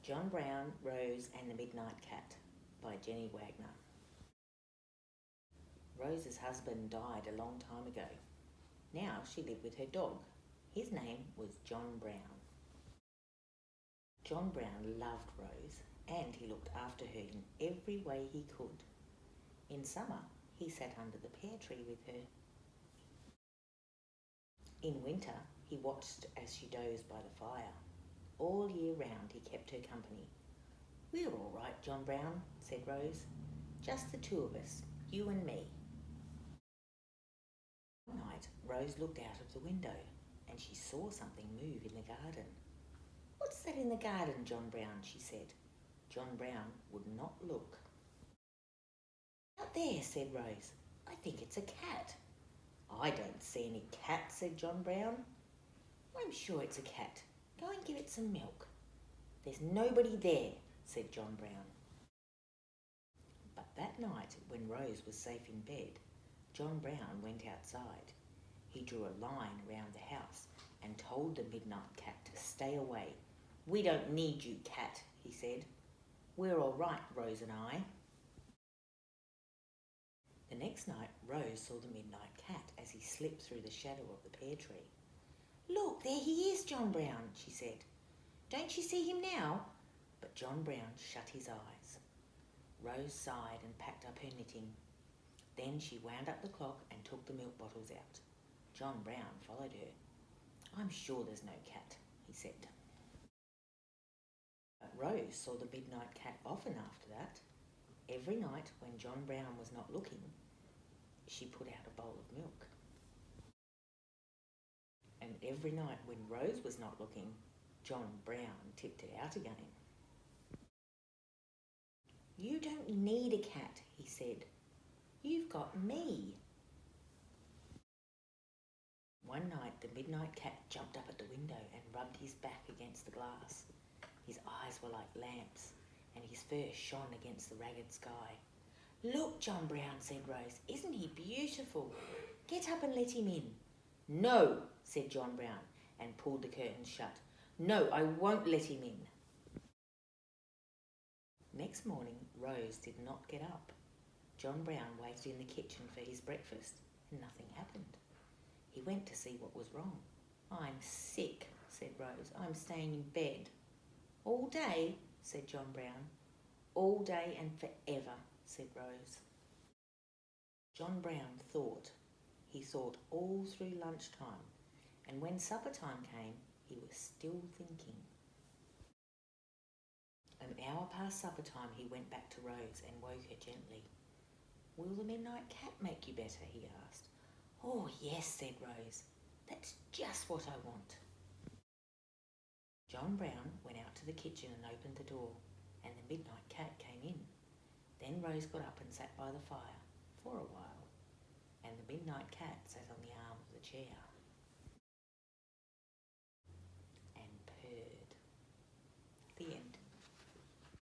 John Brown, Rose and the Midnight Cat by Jenny Wagner. Rose's husband died a long time ago. Now she lived with her dog. His name was John Brown. John Brown loved Rose and he looked after her in every way he could. In summer, he sat under the pear tree with her. In winter, he watched as she dozed by the fire. All year round he kept her company. "We're all right, John Brown," said Rose. "Just the two of us, you and me." One night, Rose looked out of the window and she saw something move in the garden. "What's that in the garden, John Brown?" she said. John Brown would not look. "Out there," said Rose. "I think it's a cat." "I don't see any cat," said John Brown. "I'm sure it's a cat. Go and give it some milk." "There's nobody there," said John Brown. But that night, when Rose was safe in bed, John Brown went outside. He drew a line around the house and told the Midnight Cat to stay away. "We don't need you, cat," he said. "We're all right, Rose and I." The next night, Rose saw the Midnight Cat as he slipped through the shadow of the pear tree. "Look, there he is, John Brown," she said. "Don't you see him now?" But John Brown shut his eyes. Rose sighed and packed up her knitting. Then she wound up the clock and took the milk bottles out. John Brown followed her. "I'm sure there's no cat," he said. But Rose saw the Midnight Cat often after that. Every night when John Brown was not looking, she put out a bowl of milk. And every night when Rose was not looking, John Brown tipped it out again. "You don't need a cat," he said. "You've got me." One night the Midnight Cat jumped up at the window and rubbed his back against the glass. His eyes were like lamps and his fur shone against the ragged sky. "Look, John Brown," said Rose. "Isn't he beautiful? Get up and let him in." "No," said John Brown and pulled the curtains shut. "No, I won't let him in." Next morning, Rose did not get up. John Brown waited in the kitchen for his breakfast and nothing happened. He went to see what was wrong. "I'm sick," said Rose. "I'm staying in bed." "All day?" said John Brown. "All day and forever," said Rose. John Brown thought. He thought all through lunchtime, and when supper time came, he was still thinking. An hour past supper time, he went back to Rose and woke her gently. "Will the Midnight Cat make you better?" he asked. "Oh, yes," said Rose. "That's just what I want." John Brown went out to the kitchen and opened the door, and the Midnight Cat came in. Then Rose got up and sat by the fire for a while, and the Midnight Cat sat on the arm of the chair.